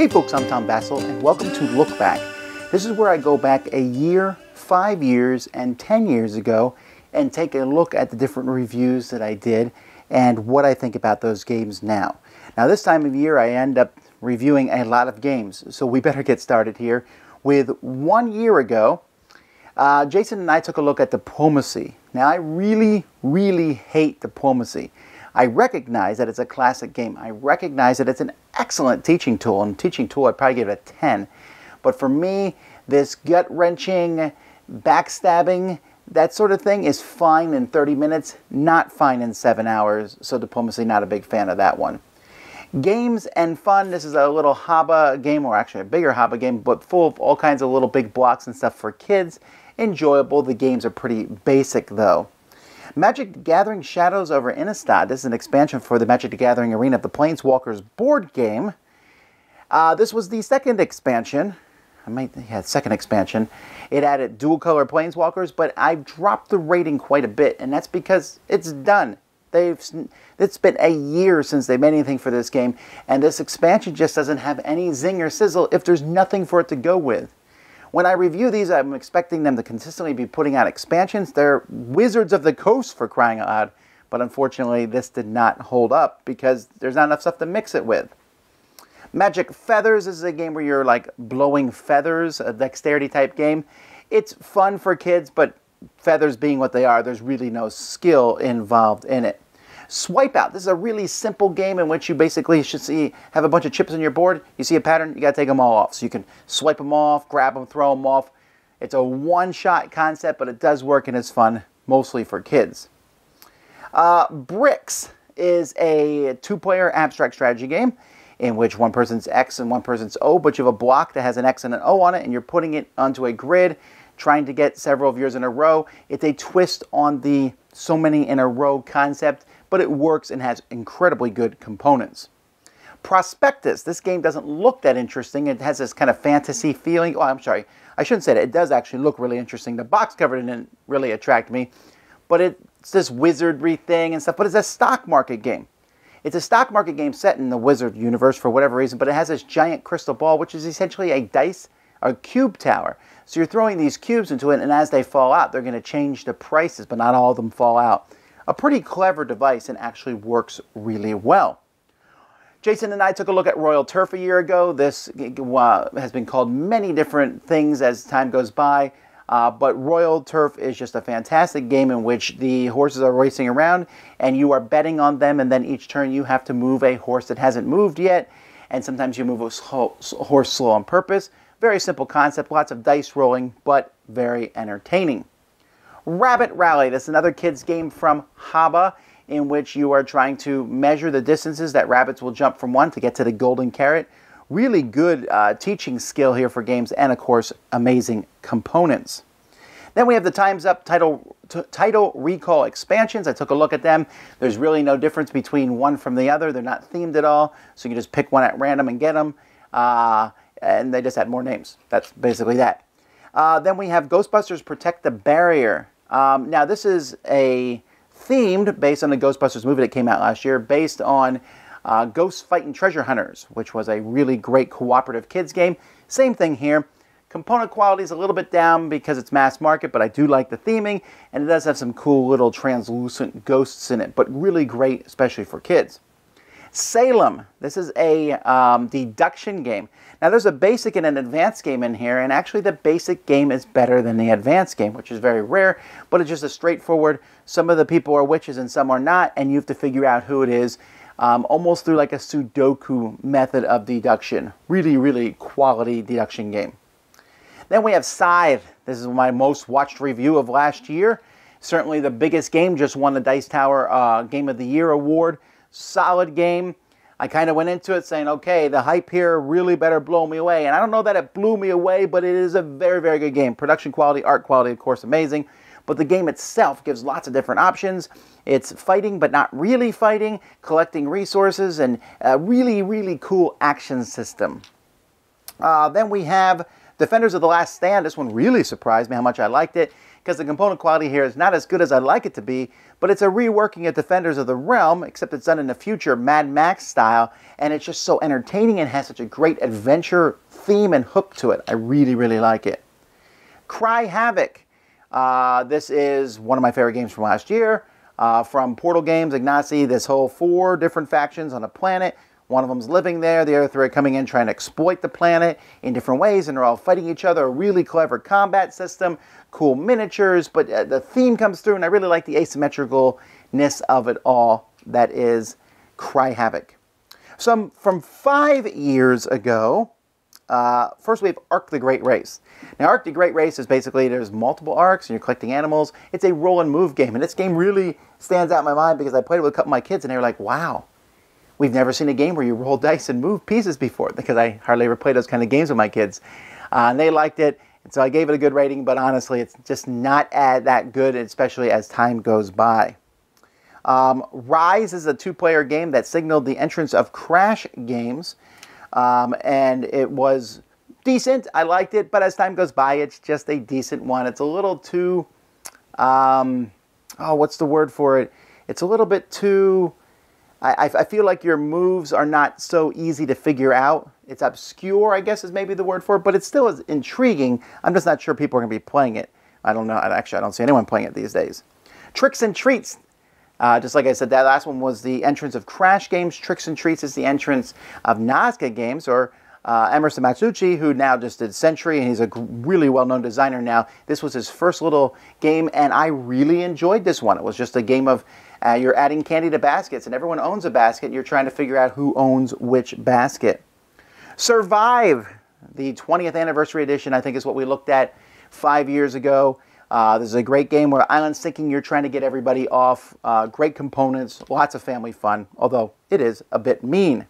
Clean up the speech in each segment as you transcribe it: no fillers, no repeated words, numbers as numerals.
folks, I'm Vasel, and welcome to Look Back. This is where I go back a year, 5 years, and 10 years ago and take a look at the different reviews that I did and what I think about those games now. Now this time of year I end up reviewing a lot of games, so we better get started here with 1 year ago. Jason and I took a look at Diplomacy. Now I really hate Diplomacy. I recognize that it's a classic game. I recognize that it's an excellent teaching tool, and teaching tool I'd probably give it a 10. But for me, this gut-wrenching, backstabbing, that sort of thing is fine in 30 minutes, not fine in 7 hours, so Diplomacy, not a big fan of that one. Games and fun, this is a little Haba game, or actually a bigger Haba game, but full of all kinds of little big blocks and stuff for kids. Enjoyable. The games are pretty basic though. Magic the Gathering Shadows over Innistrad. This is an expansion for the Magic the Gathering Arena of the Planeswalkers board game. This was the second expansion. Second expansion. It added dual color Planeswalkers, but I've dropped the rating quite a bit, and that's because it's done. It's been a year since they made anything for this game, and this expansion just doesn't have any zing or sizzle if there's nothing for it to go with. When I review these, I'm expecting them to consistently be putting out expansions. They're Wizards of the Coast, for crying out loud. But unfortunately, this did not hold up because there's not enough stuff to mix it with. Magic Feathers. This is a game where you're like blowing feathers, a dexterity type game. It's fun for kids, but feathers being what they are, there's really no skill involved in it. Swipe Out. This is a really simple game in which you basically should have a bunch of chips on your board. You see a pattern, you got to take them all off. So you can swipe them off, grab them, throw them off. It's a one-shot concept, but it does work and is fun, mostly for kids. Bricks is a two-player abstract strategy game in which one person's X and one person's O, but you have a block that has an X and an O on it, and you're putting it onto a grid, trying to get several of yours in a row. It's a twist on the so many in a row concept, but it works and has incredibly good components. Prospectus. This game doesn't look that interesting. It has this kind of fantasy feeling. Oh, I'm sorry. I shouldn't say that. It does actually look really interesting. The box cover didn't really attract me, but it's this wizardry thing and stuff, but it's a stock market game. It's a stock market game set in the wizard universe for whatever reason, but it has this giant crystal ball, which is essentially a cube tower. So you're throwing these cubes into it, and as they fall out, they're going to change the prices, but not all of them fall out. A pretty clever device and actually works really well. Jason and I took a look at Royal Turf a year ago. This has been called many different things as time goes by, but Royal Turf is just a fantastic game in which the horses are racing around and you are betting on them, and then each turn you have to move a horse that hasn't moved yet, and sometimes you move a horse slow on purpose. Very simple concept, lots of dice rolling, but very entertaining. Rabbit Rally. This is another kids game from Haba in which you are trying to measure the distances that rabbits will jump from one to get to the golden carrot. Really good teaching skill here for games, and of course amazing components. Then we have the Time's Up Title Recall expansions. I took a look at them. There's really no difference between one from the other. They're not themed at all, so you can just pick one at random and get them. And they just had more names. That's basically that. Then we have Ghostbusters Protect the Barrier. Now this is themed based on the Ghostbusters movie that came out last year, based on Ghost Fightin' Treasure Hunters, which was a really great cooperative kids game. Same thing here. Component quality is a little bit down because it's mass market, but I do like the theming, and it does have some cool little translucent ghosts in it, but really great, especially for kids. Salem. This is a deduction game. Now there's a basic and an advanced game in here, and actually the basic game is better than the advanced game, which is very rare, but it's just a straightforward, some of the people are witches and some are not, and you have to figure out who it is, almost through like a Sudoku method of deduction. Really quality deduction game. Then we have Scythe. This is my most watched review of last year. Certainly the biggest game, just won the Dice Tower Game of the Year award. Solid game. I kind of went into it saying, okay, the hype here really better blow me away. And I don't know that it blew me away, but it is a very good game. Production quality, art quality, of course, amazing. But the game itself gives lots of different options. It's fighting, but not really fighting, collecting resources, and a really cool action system. Then we have Defenders of the Last Stand, this one really surprised me how much I liked it, because the component quality here is not as good as I'd like it to be, but it's a reworking of Defenders of the Realm, except it's done in the future Mad Max style, and it's just so entertaining and has such a great adventure theme and hook to it. I really, really like it. Cry Havoc. This is one of my favorite games from last year. From Portal Games, Ignacy, this whole 4 different factions on a planet. One of them's living there, the other 3 are coming in trying to exploit the planet in different ways, and they're all fighting each other. A really clever combat system, cool miniatures, but the theme comes through, and I really like the asymmetricalness of it all. That is Cry Havoc. Some from 5 years ago, first we have Ark the Great Race. Now Ark the Great Race is basically, there's multiple arcs, and you're collecting animals. It's a roll and move game, and this game really stands out in my mind because I played it with a couple of my kids, and they were like, wow. We've never seen a game where you roll dice and move pieces before, because I hardly ever play those kind of games with my kids. And they liked it, and so I gave it a good rating, but honestly, it's just not that good, especially as time goes by. Rise is a 2-player game that signaled the entrance of Crash games, and it was decent. I liked it, but as time goes by, it's just a decent one. It's a little too, what's the word for it? It's a little bit too... I feel like your moves are not so easy to figure out. It's obscure, I guess is maybe the word for it, but it still is intriguing. I'm just not sure people are going to be playing it. I don't know. Actually, I don't see anyone playing it these days. Tricks and Treats. Just like I said, that last one was the entrance of Crash games. Tricks and Treats is the entrance of Nazca games, or Emerson Matsuuchi, who now just did Century, and he's a really well-known designer now. This was his first little game, and I really enjoyed this one. It was just a game of you're adding candy to baskets, and everyone owns a basket, and you're trying to figure out who owns which basket. Survive, the 20th anniversary edition, I think is what we looked at 5 years ago. This is a great game where island sinking, you're trying to get everybody off. Great components, lots of family fun, although it is a bit mean.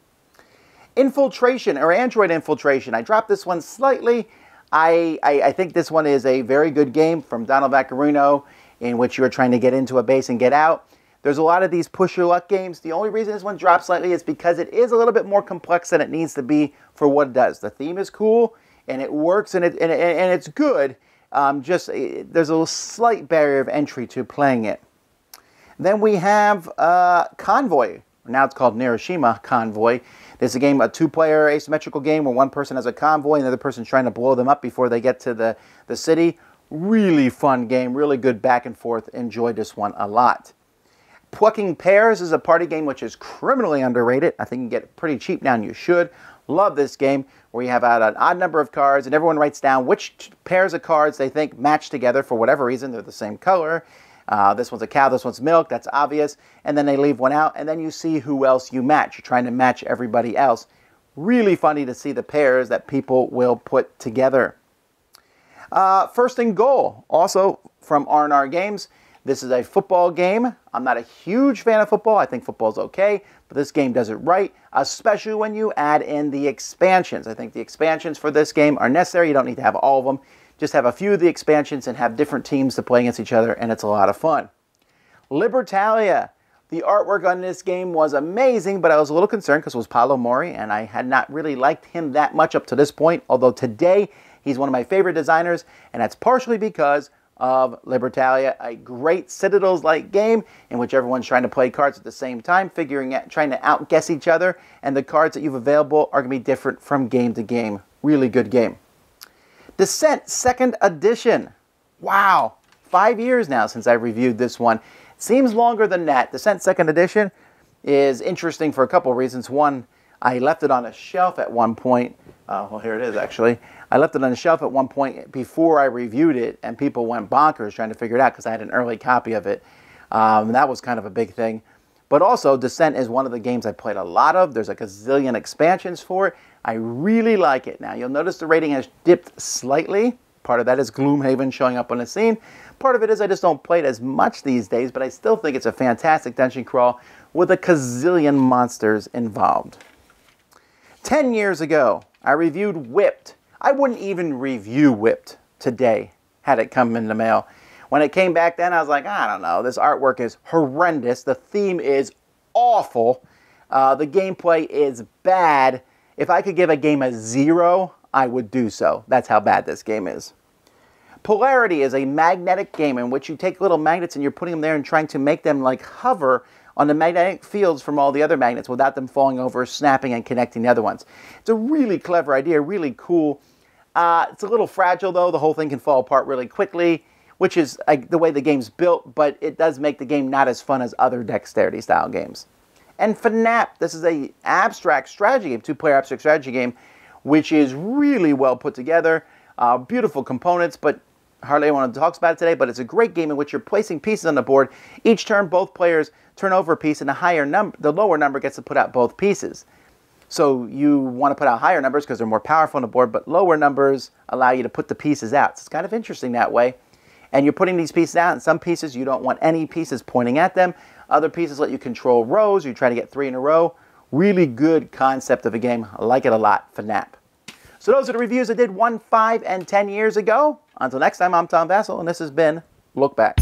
Infiltration, or Android Infiltration. I dropped this one slightly. I think this one is a very good game from Donald Vaccarino, in which you're trying to get into a base and get out. There's a lot of these push your luck games. The only reason this one dropped slightly is because it is a little bit more complex than it needs to be for what it does. The theme is cool, and it works, and it's good. There's a slight barrier of entry to playing it. Then we have Convoy. Now it's called Hiroshima Convoy. This is a game, a 2-player asymmetrical game where one person has a convoy and the other person's trying to blow them up before they get to the city. Really fun game, really good back and forth. Enjoyed this one a lot. Plucking Pairs is a party game which is criminally underrated. I think you can get it pretty cheap now, and you should. Love this game where you have out an odd number of cards, and everyone writes down which pairs of cards they think match together for whatever reason. They're the same color. This one's a cow, this one's milk, that's obvious. And then they leave one out, and then you see who else you match. You're trying to match everybody else. Really funny to see the pairs that people will put together. First and Goal, also from R&R Games. This is a football game. I'm not a huge fan of football. I think football's okay, but this game does it right, especially when you add in the expansions. I think the expansions for this game are necessary. You don't need to have all of them. Just have a few of the expansions and have different teams to play against each other, and it's a lot of fun. Libertalia. The artwork on this game was amazing, but I was a little concerned because it was Paolo Mori, and I had not really liked him that much up to this point, although today he's one of my favorite designers, and that's partially because of Libertalia, a great Citadels-like game in which everyone's trying to play cards at the same time, trying to outguess each other, and the cards that you've available are going to be different from game to game. Really good game. Descent 2nd Edition. Wow, 5 years now since I reviewed this one. It seems longer than that. Descent 2nd Edition is interesting for a couple of reasons. One, I left it on a shelf at one point. Well, here it is, actually. I left it on a shelf at one point before I reviewed it, and people went bonkers trying to figure it out because I had an early copy of it. That was kind of a big thing. But also, Descent is one of the games I played a lot of. There's like a gazillion expansions for it. I really like it. Now, you'll notice the rating has dipped slightly. Part of that is Gloomhaven showing up on the scene. Part of it is I just don't play it as much these days, but I still think it's a fantastic dungeon crawl with a gazillion monsters involved. 10 years ago, I reviewed Whipped. I wouldn't even review Whipped today had it come in the mail. When it came back then, I was like, I don't know, this artwork is horrendous. The theme is awful. The gameplay is bad. If I could give a game a 0 I would do so. That's how bad this game is. Polarity is a magnetic game in which you take little magnets and you're putting them there and trying to make them like hover on the magnetic fields from all the other magnets without them falling over, snapping, and connecting the other ones. It's a really clever idea, really cool. It's a little fragile though. The whole thing can fall apart really quickly, which is the way the game's built, but it does make the game not as fun as other dexterity style games. And FNAP, this is a abstract strategy game, two-player abstract strategy game, which is really well put together. Beautiful components, but hardly anyone talks about it today, but it's a great game in which you're placing pieces on the board. Each turn, both players turn over a piece, and the lower number gets to put out both pieces. So you want to put out higher numbers because they're more powerful on the board, but lower numbers allow you to put the pieces out. So it's kind of interesting that way. And you're putting these pieces out, and some pieces you don't want any pieces pointing at them. Other pieces let you control rows. You try to get 3 in a row. Really good concept of a game. I like it a lot, FNAP. So those are the reviews I did 1, 5, and 10 years ago. Until next time, I'm Tom Vasel, and this has been Look Back.